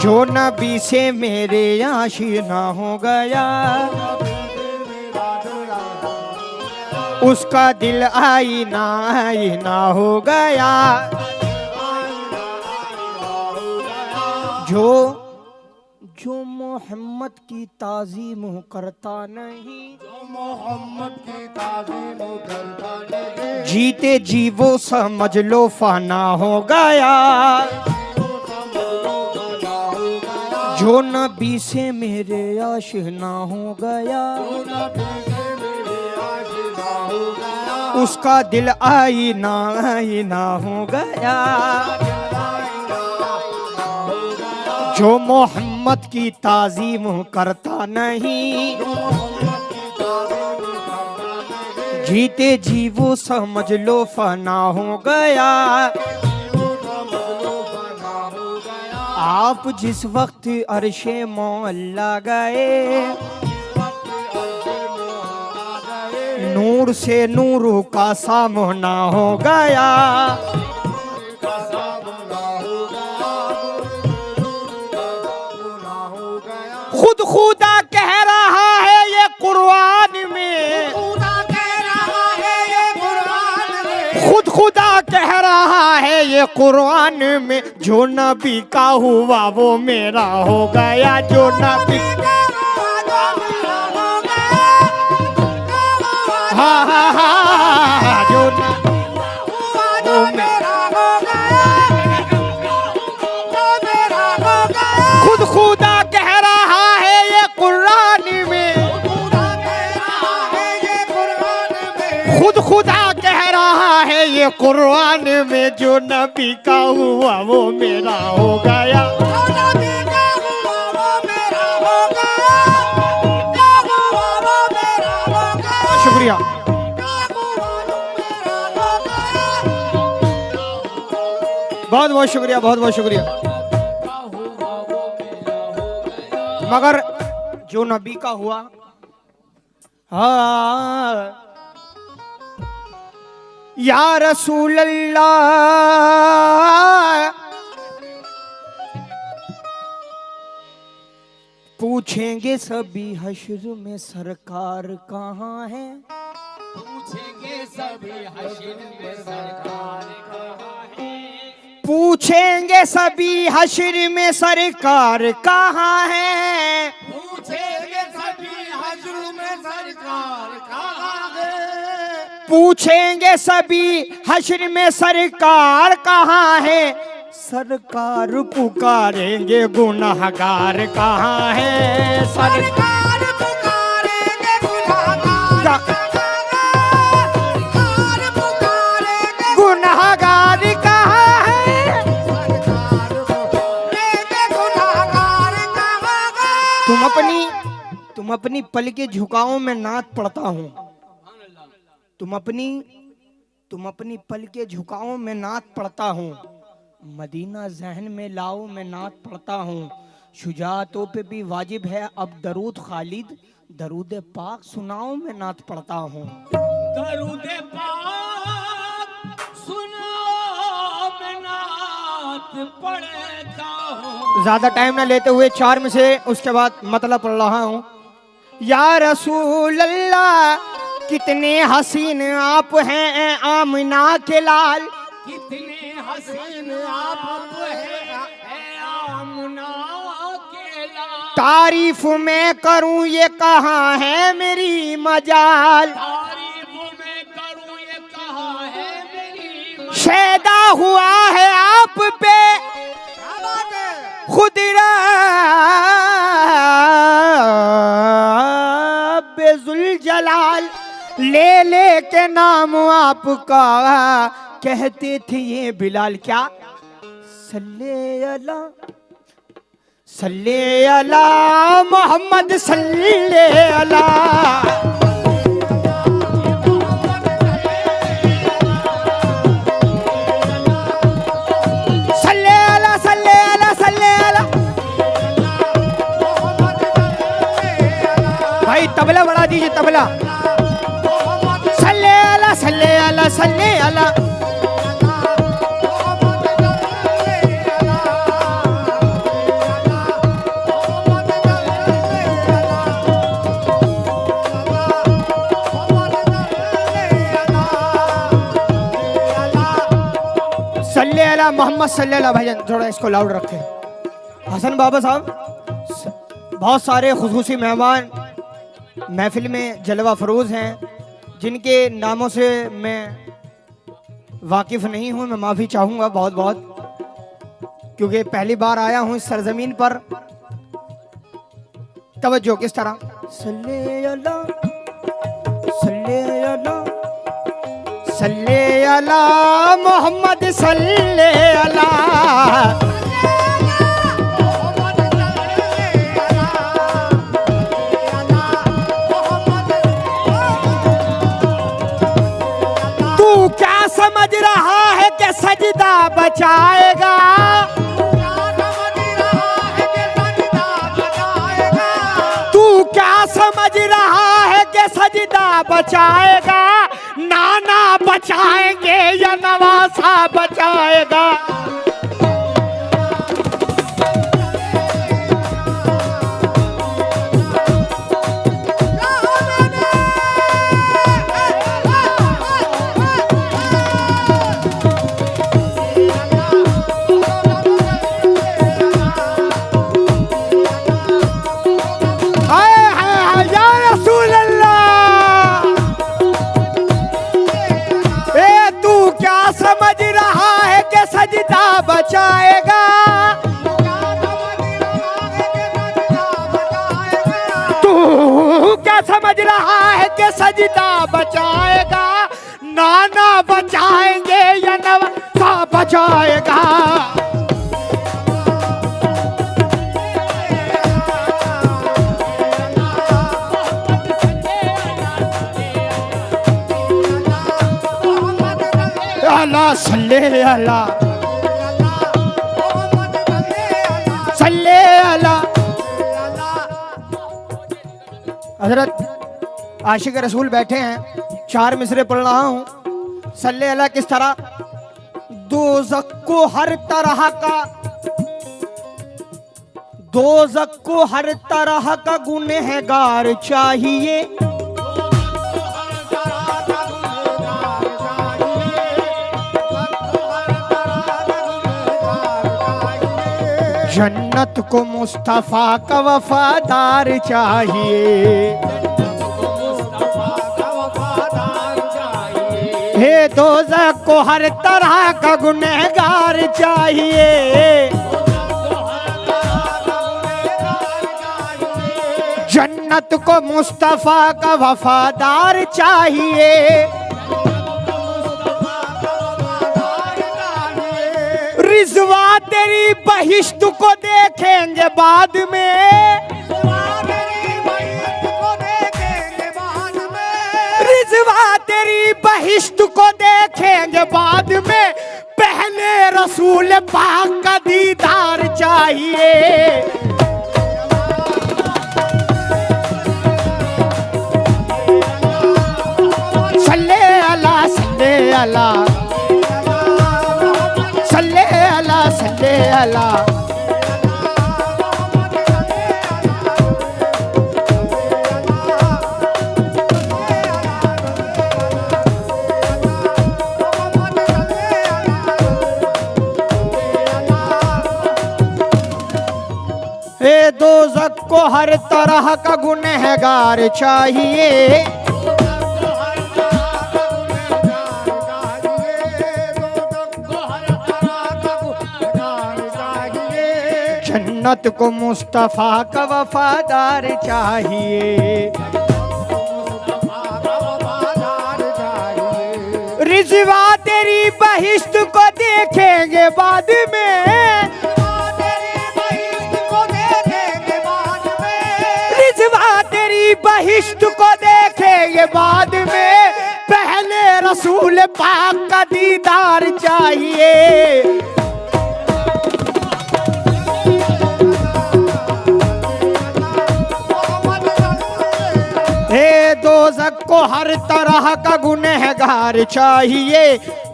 जो नबी से मेरे आशिना हो गया, उसका दिल आईना आईना हो गया। जो मोहम्मद की ताज़ीम करता नहीं, जो मोहम्मद की ताज़ीम करता नहीं, जीते जी वो समझ लो फाना हो गया। जो नबी से मेरे आशिना हो गया, उसका दिल आईना आईना हो गया। जो मोहम्मद की ताज़ीम करता नहीं, जीते जी वो समझ लो फना हो गया। आप जिस वक्त अर्शे मौला गए, नूर से नूरों का सामना हो गया। खुद खुदा कह रहा है ये कुरान में, खुद खुदा कह रहा है ये कुरान में, जो नबी का हुआ वो मेरा हो गया। जो नबी हाँ हाँ हाँ, जो खुद खुदा कह रहा है ये कुरान में, खुद खुदा कह रहा है ये कुरान में, जो नबी का हुआ वो मेरा हो गया। शुक्रिया, बहुत बहुत शुक्रिया, बहुत बहुत शुक्रिया। मगर जो नबी का हुआ, हाँ या रसूल अल्लाह, पूछेंगे सभी हश्र में सरकार कहाँ है, पूछेंगे सभी हश्र में सरकार कहाँ है, पूछेंगे सभी हश्र में सरकार कहाँ है, पूछेंगे सभी हश्र में सरकार कहाँ है, पूछेंगे सभी हश्र में सरकार कहाँ है, सरकार पुकारेंगे गुनाहगार कहाँ है, सरकार पुकारेंगे गुनाहगार, गुनाहगार कहाँ है, तुम अपनी पल के झुकाओं में नात पढ़ता हूँ, तुम अपनी पल के झुकाओं में नात पढ़ता हूँ, मदीना जहन में लाओ मैं नात पढ़ता हूँ, शुजातों पे भी वाजिब है अब दरूद खालिद, दरूद पाक सुनाओ मैं नात पढ़ता हूँ, दरूद पाक सुनाओ मैं नात पढ़ता हूँ। ज्यादा टाइम ना लेते हुए 4 में से उसके बाद मतलब पढ़ रहा हूँ। या रसूल अल्लाह, कितने हसीन आप हैं आमिना के लाल, कितने हसीन आप हैं आमिना के लाल, तारीफ मैं करूं ये कहाँ है मेरी मजाल, तारीफ मैं करूं ये कहाँ है मेरी मजाल, शैदा हुआ है आप पे खुद रब्बुल जलाल, ले ले के नाम आपका कहते थे ये बिलाल, क्या सल्ले अला मोहम्मद सल्ले अला, भाई तबला बढ़ा दीजिए तबला, सल्ले अला सल्ले अला सल्ले अला, अला मोहम्मद सल्लल्लाहु भाईजान थोड़ा इसको लाउड रखें। हसन बाबा साहब, बहुत सारे खुसूसी मेहमान महफिल में जलवा फरोज हैं, जिनके नामों से मैं वाकिफ नहीं हूं। मैं माफ़ी चाहूँगा बहुत बहुत, क्योंकि पहली बार आया हूं इस सरजमीन पर। तवज्जो किस तरह, सल्ले अला सल्ले अला सल्ले अला मोहम्मद सल्ले अला। तू क्या समझ रहा है कि सजदा बचाएगा? तू क्या समझ रहा है कि सजदा बचाएगा? नाना बचाएंगे या नवासा बचाएगा? समझ रहा है कि सजदा बचाएगा? तू क्या समझ रहा है कि सजदा बचाएगा? नाना बचाएंगे या नवासा बचाएगा? अला सल्ले अला सल्ले अला। हजरत आशिक रसूल बैठे हैं, 4 मिसरे पढ़ रहा हूँ। सल्ले अला किस तरह, दोज़ख को हर तरह का, दोज़ख को हर तरह का गुनहगार चाहिए। जन्नत को मुस्तफा का वफादार चाहिए। हे दोज़ख को हर तरह का गुनहगार चाहिए। जन्नत को मुस्तफा का वफादार चाहिए। रिज़वा तेरी बहिश्त को देखेंगे बाद में। रिज़वा तेरी बहिश्त को देखेंगे बाद में। पहले रसूल पाक का दीदार चाहिए। सल्ले अला सल्ले अला सल्ले अला सल्ले अला। ए दोज़ख को हर तरह का गुनहगार चाहिए। जन्नत को मुस्तफा का वफादार चाहिए। रिज़वा तेरी बहिश्त को देखेंगे बाद में। रिज़वा तेरी बहिश्त को देखेंगे बाद में। पहले रसूल पाक का दीदार चाहिए। हे दोज़ख को हर तरह का गुनहगार चाहिए।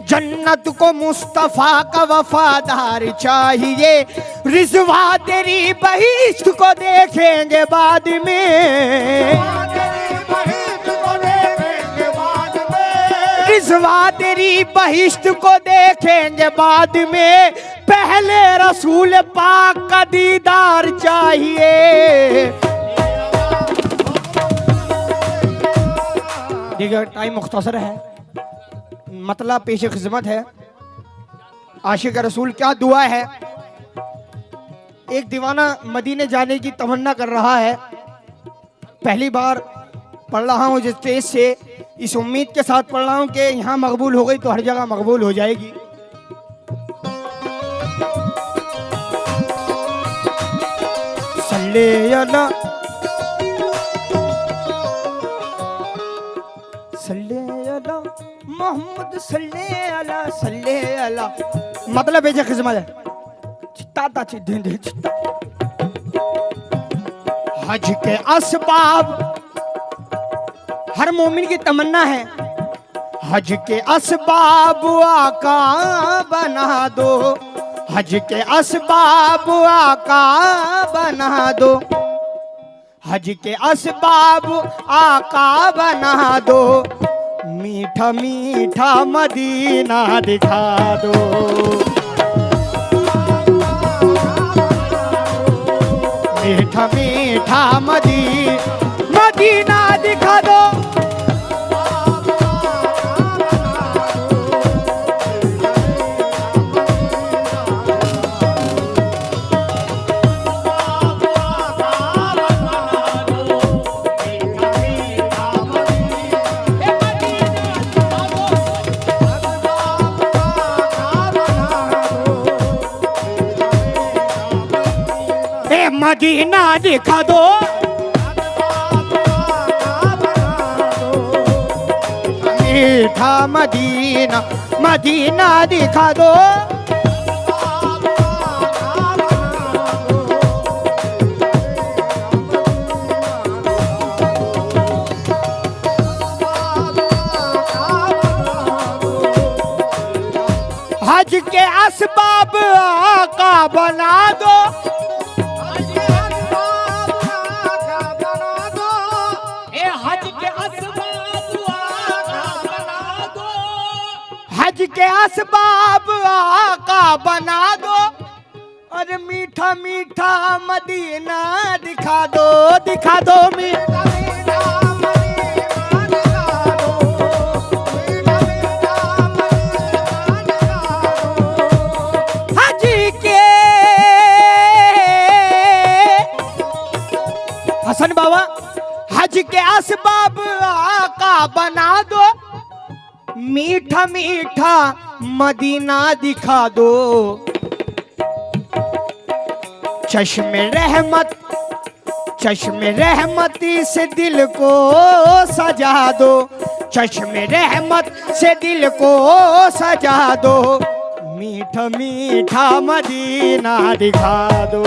जन्नत को मुस्तफा का वफादार चाहिए। रिज़वा तेरी बहिश्त को देखेंगे बाद में। रिजवा तेरी बहिश्त को देखेंगे बाद में, पहले रसूल पाक का दीदार चाहिए। देखिए टाइम मुख्तसर है, मतलब पेश खिदमत है। आशिक रसूल क्या दुआ है। एक दीवाना मदीने जाने की तमन्ना कर रहा है। पहली बार पढ़ रहा हूँ जिस स्टेज से, इस उम्मीद के साथ पढ़ रहा हूँ कि यहाँ मकबूल हो गई तो हर जगह मकबूल हो जाएगी। सल्ले अला मोहम्मद सल्ले अला, मतलब है खिदमत है। हज के असबाब हर मोमिन की तमन्ना है। हज के असबाब आका बना दो, हज के असबाब आका बना दो, हज के असबाब आका बना दो, मीठा मीठा मदीना दिखा दो। मीठा मीठा मदीना दिखा दो। मदीना दिखा दो, मीठा मदीना दिखा दो। हज के असबाब आका बना दो, हज के असबाब आका बना दो, और मीठा मीठा मदीना दिखा दो, दिखा दो मीठा मीठा मदीना दिखा दो, मीठा मीठा मदीना दिखा दो। हज के हसन बाबा, हज के असबाब आका बना दो, मीठा मीठा मदीना दिखा दो। चश्मे रहमती से दिल को सजा दो, चश्मे रहमत से दिल को सजा दो, मीठा मीठा मदीना दिखा दो।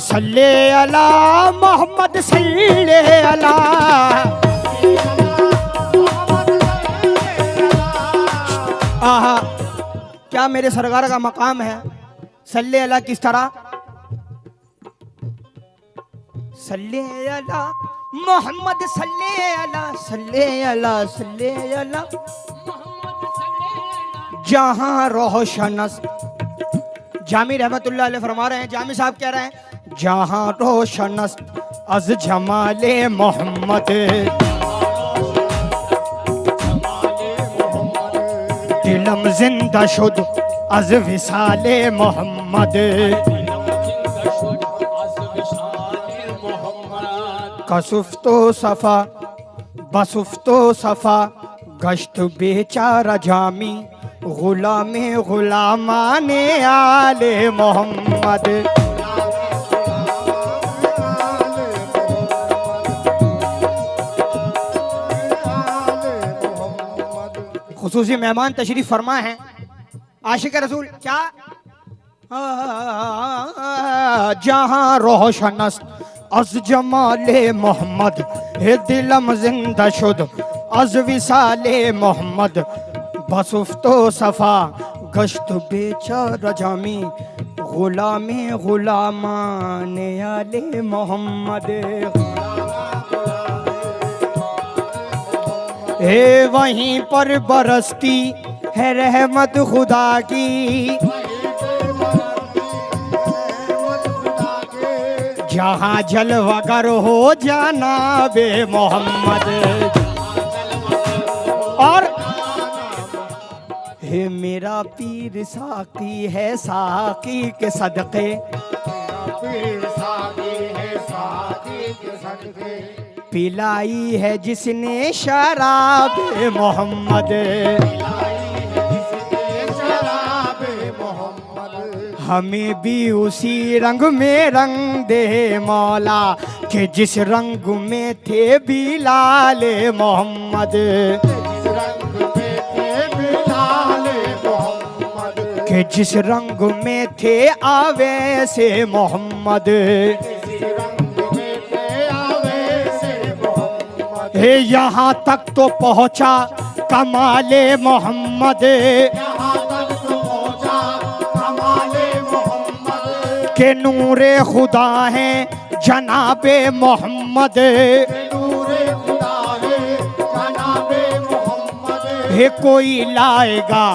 सल्ले अला मोहम्मद सल्ले अला, आहा क्या मेरे सरकार का मकाम है। सल्ले अला किस तरह, सल्ले अला मोहम्मद सल्ले अला, सल्ले अला सल्ले अला। जहां रोशनस, जामी रहमतुल्लाह अलैह फरमा रहे हैं, जामी साहब कह रहे हैं, जहां रोशनस अज जमाले मोहम्मद, दिलम जिंदा शुद अज विसाले मोहम्मद, कसुफ्तो सफा बसुफ्तो सफा, गश्त बेचारा जामी, गुलामे गुलामाने आले मोहम्मद। खुसूसी मेहमान तशरीफ फरमा हैं। आशिक रसूल क्या जहाँ रोशनस्त अज जमाले मोहम्मद हे दिलम जिंदा शुद अज विसाले मोहम्मद बसुफ्तो सफा गश्त बेचारा जामी गुलामे गुलामाने आले मोहम्मद हे वहीं पर बरसती है रहमत खुदा की जहाँ जलवागर हो जाना बे मोहम्मद और हे मेरा पीर साकी है साकी के सदके पिलाई है जिसने शराब मोहम्मद हमें भी उसी रंग में रंग दे मौला कि जिस रंग में थे बिलाल मोहम्मद कि जिस रंग में थे आवे से मोहम्मद हे यहाँ तक तो पहुँचा कमाले मोहम्मद के नूरे खुदा है जनाबे मोहम्मद हे कोई लाएगा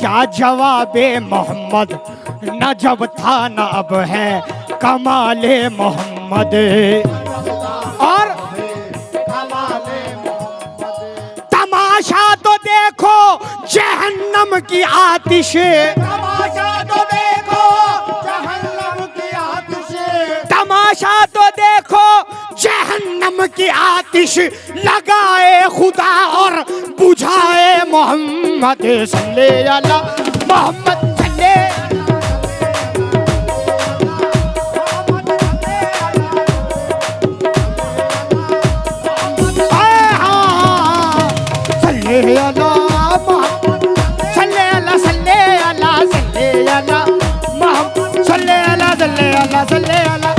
क्या जवाबे मोहम्मद न जब था न अब है कमाले मोहम्मद और तमाशा तो देखो जहन्नम की आतिश तमाशा तो देखो जहन्नम की आतिश लगाए खुदा और बुझाए मोहम्मद सल्ले अला मोहम्मद सल्ले सल्ले अला मोहम्मद सल्ले अला सल्ले अला सल्ले अला मोहम्मद सल्ले अला सल्ले अला सल्ले अला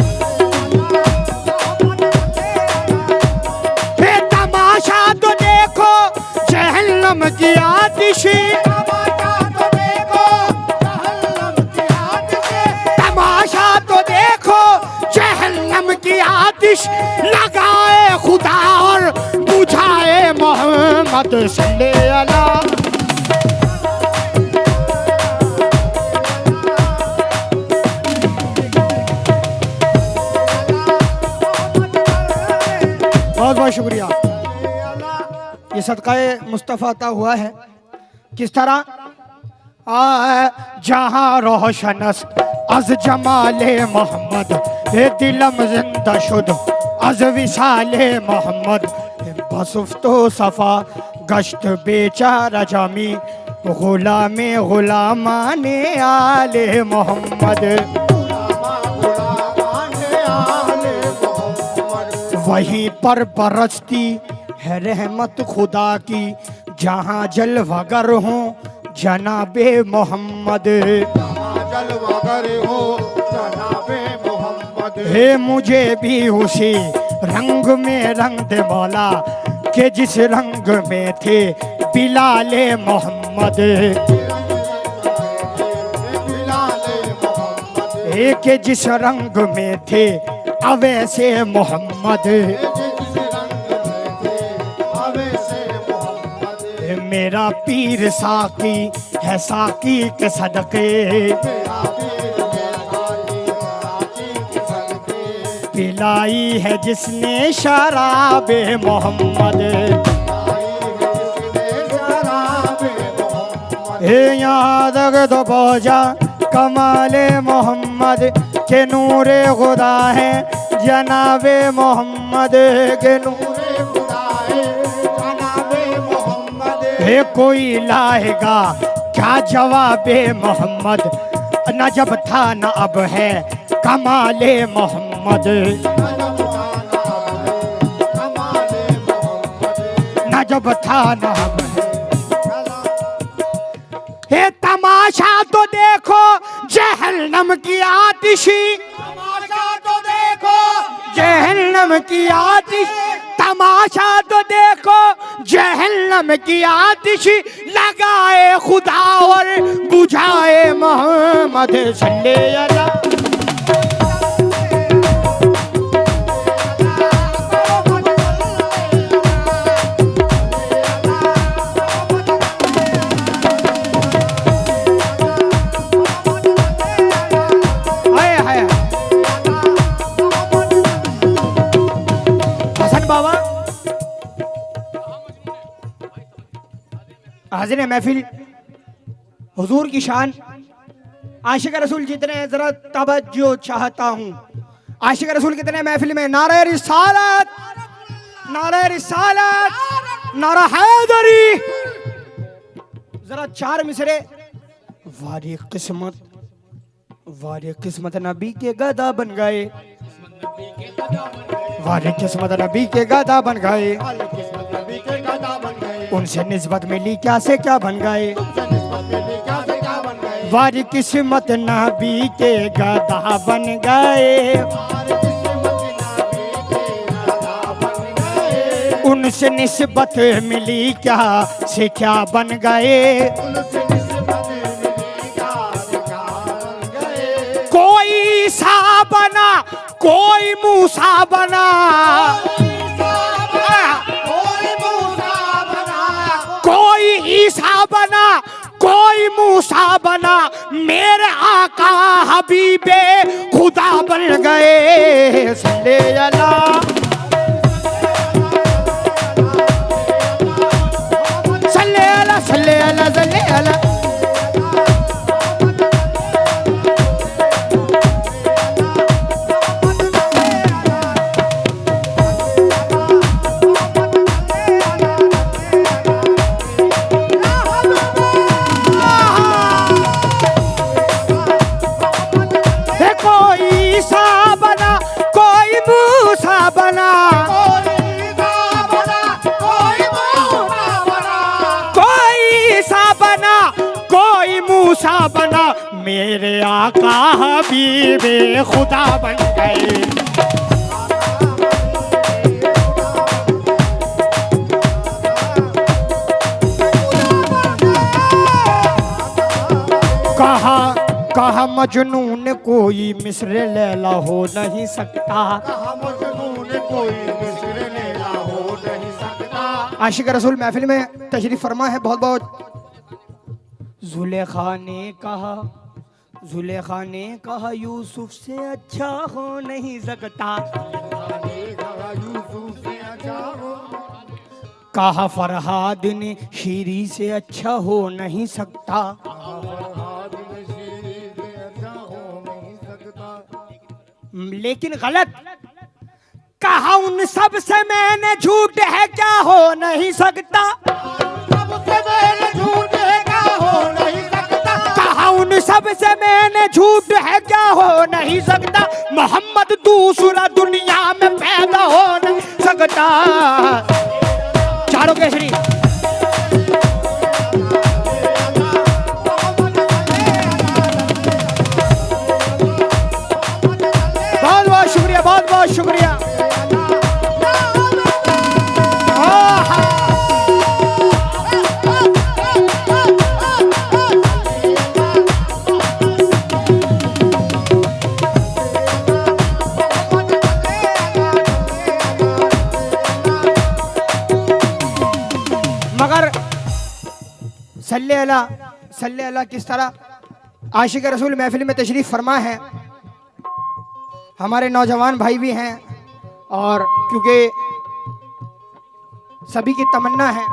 जहन्नम की आतिश तमाशा तो देखो जहन्नम की आतिश लगाए खुदा और बुझाए मोहम्मद सल्ले अला बहुत बहुत शुक्रिया। ये सदकाए मुस्तफ़ा अता हुआ है किस तरह जहाँ रोशनस्त अज जमाले मोहम्मद हे दिलम जिंदा शुद अज विसाले मोहम्मद बसुफ्तो सफा गश्त बेचारा जामी गुलामे गुलामाने आले मोहम्मद वहीं पर बरसती है रहमत खुदा की जहाँ जलवागर हो जनाबे मोहम्मद हे मुझे भी उसी रंग में रंग दे मौला के जिस रंग में थे बिलाले मोहम्मद हे के जिस रंग में थे अवैसे मोहम्मद मेरा पीर साकी है साकी के सदके पिलाई है जिसने शराबे मोहम्मद हे याद तो पहुँचा कमाले मोहम्मद के नूरे खुदा है जनाबे मोहम्मद के नूरे खुदा है जनाबे मोहम्मद हे कोई लाएगा क्या जवाबे मोहम्मद न जब था न अब है कमाले मोहम्मद न जब था न अब है। हे तमाशा तो देखो जहन्नम की आतिशी, तमाशा तो देखो, जहन्नम की आतिश, तमाशा तो देखो, जहन्नम की आतिश लगाए खुदा और बुझाए मोहम्मद सल्लल्लाहु अलैहि। बाबा हाजिर महफिल, हुजूर की शान, आशिक रसूल जितने हैं जरा तवज्जो चाहता हूँ। आशिक रसूल कितने महफिल में? नारे रिसालत, नारे रिसालत, नारा हैदरी। जरा चार मिसरे। वारी किस्मत, वारी किस्मत नबी के गदा बन गए, वारी किस्मत नबी के गदा बन गए, उनसे निस्बत मिली क्या से क्या बन गए, वारी किस्मत नबी के गदा बन गए, उनसे निस्बत मिली क्या से क्या बन गए। कोई ईसा बना, कोई मूसा बना, कोई ईसा बना, कोई मूसा बना, मेरे आका हबीबे खुदा बन गए। सल्ले अला, सल्ले अला, सल्ले अला, सल्ले अला। मूसा बना, मेरे आका हबीबे खुदा बन गए। कहा मजनून कोई मिस्र लैला हो नहीं सकता, कहा मजनून कोई मिस्र लैला हो नहीं सकता। आशिक रसूल महफिल में तशरीफ फरमा है बहुत बहुत। जुलेखा ने कहा, जुलेखा ने कहा यूसुफ से अच्छा हो नहीं सकता, कहा फरहाद ने शीरी से अच्छा हो नहीं सकता, लेकिन गलत कहा उन सब से मैंने झूठ है क्या हो नहीं सकता, उन सब से मैंने झूठ है क्या हो नहीं सकता, मोहम्मद दूसरा दुनिया में पैदा हो नहीं सकता। चारों केसरी बहुत बहुत शुक्रिया, बहुत बहुत शुक्रिया। मगर सल्ले अला किस तरह आशिक रसूल महफिल में तशरीफ फरमा है। हमारे नौजवान भाई भी हैं और क्योंकि सभी की तमन्ना है,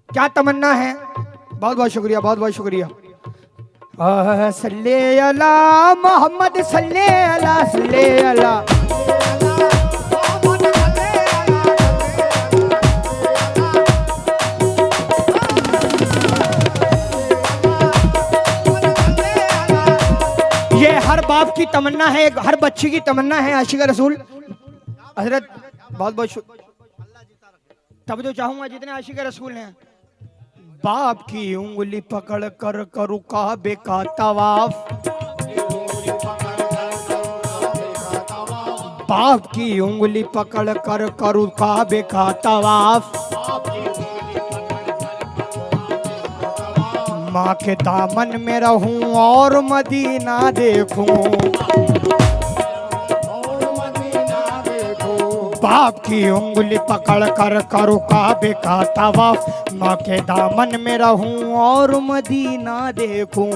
क्या तमन्ना है? बहुत बहुत शुक्रिया, बहुत बहुत शुक्रिया। सल्ले अला मोहम्मद, सल्ले अला, सल्ले अला। ये हर बाप की तमन्ना है, हर बच्ची की तमन्ना है। आशिक रसूल हजरत बहुत बहुत तब जो चाहूंगा जितने आशिक रसूल हैं बाप की उंगली पकड़ कर करूँ काबे का तवाफ, बाप की उंगली पकड़ कर करूँ काबे का तवाफ, माँ के दामन में रहूं और मदीना देखूं, बाप की उंगली पकड़ कर करूँ काबे का तवाफ, माँ के दामन में रहूं और मदीना देखूं,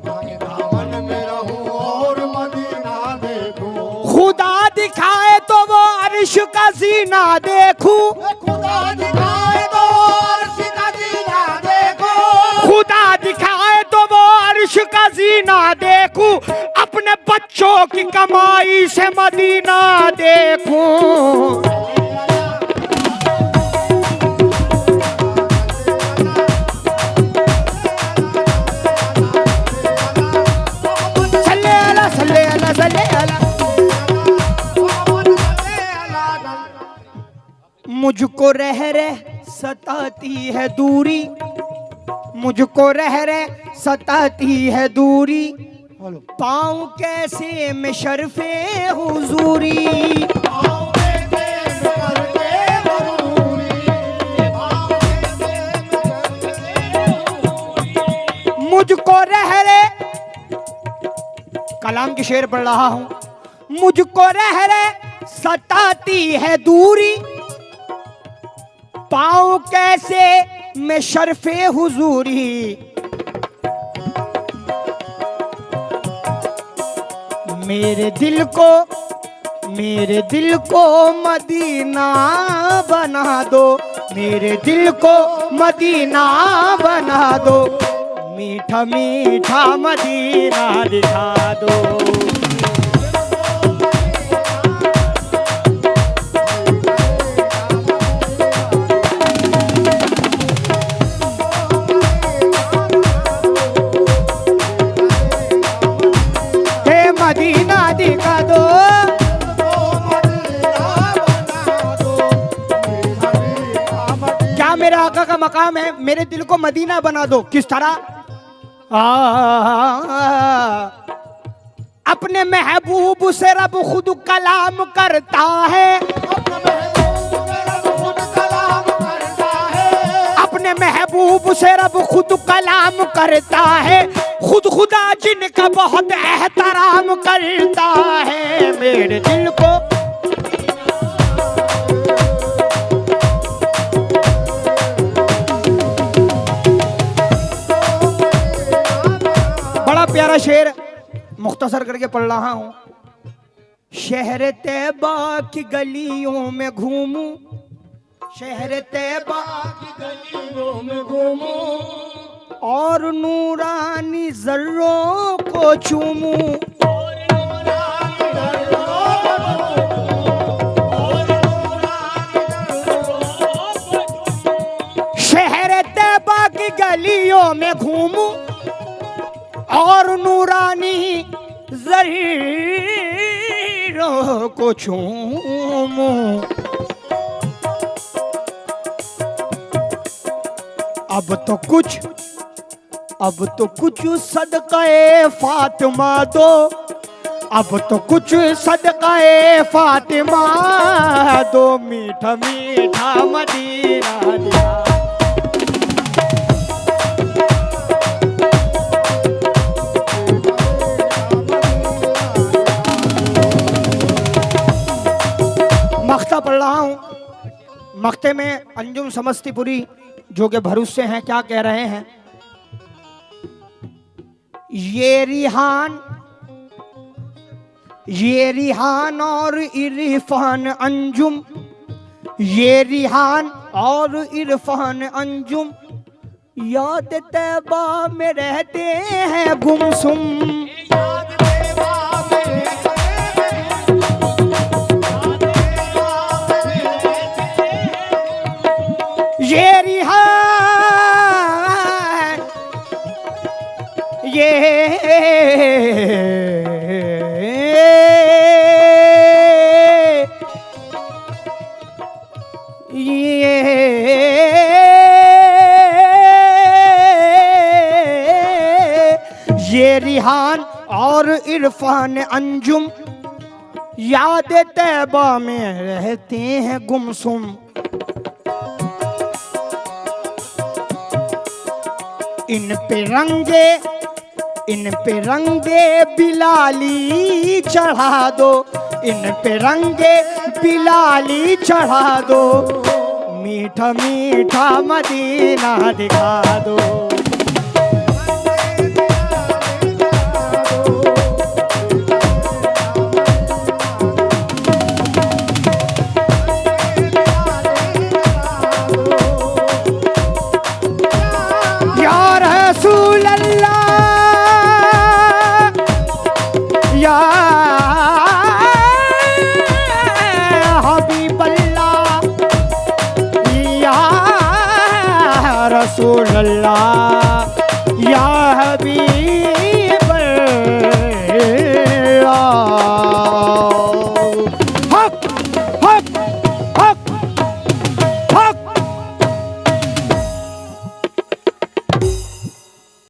दामन में रहूं और मदीना देखूं, खुदा दिखाए तो वो अर्श का सीना देखूं, खुदा दिखाए तो अर्श का जीना देखो, खुदा दिखाए तो वो अर्श का सीना देखूं, अपने बच्चों की कमाई से मदीना देखूं। सल्ले अला सल्ले अला सल्ले अला। मुझको रह रह सताती है दूरी, मुझको रह रह सताती है दूरी, पाऊं कैसे मैं शर्फे हुजूरी, मुझको रह रहे, कलाम की शेर पढ़ रहा हूं, मुझको रह रहे सताती है दूरी, पाऊं कैसे मैं शर्फे हुजूरी, मेरे दिल को मदीना बना दो, मेरे दिल को मदीना बना दो, मीठा मीठा मदीना दिखा दो। मदीना दिखा दो, क्या मेरे आका का मकाम है, मेरे दिल को मदीना बना दो। किस तरह? अपने महबूब से रब खुद कलाम करता है, अपने महबूब से रब खुद कलाम करता है, खुद खुदा जिनका बहुत एहतराम करता है, मेरे दिल को बड़ा प्यारा शेर मुख्तसर करके पढ़ रहा हूं। शहर तैबा की गलियों में घूमूं, शहर तैबा की गलियों में घूमूं, और नूरानी जर्रों को चूमूं, शहर तैबा की गलियों में घूमूं और नूरानी जर्रों को चूमूं। अब तो कुछ सदक़े फातिमा दो, अब तो कुछ सदक़े फातिमा दो, मीठा मीठा मदीना दिखा। मख्ता पढ़ रहा हूँ, मख्ते में अंजुम समस्तीपुरी जो के भरोसे हैं क्या कह रहे हैं। ये रिहान और इरफान अंजुम, ये रिहान और इरफान अंजुम, याद तैबा में रहते हैं गुमसुम, ये रिहान रिहान और इरफान अंजुम याद तैबा में रहते हैं गुमसुम। इन पे रंगे बिलाली चढ़ा दो, इन पे रंगे बिलाली चढ़ा दो, मीठा मीठा मदीना दिखा दो। रसूल अल्लाह या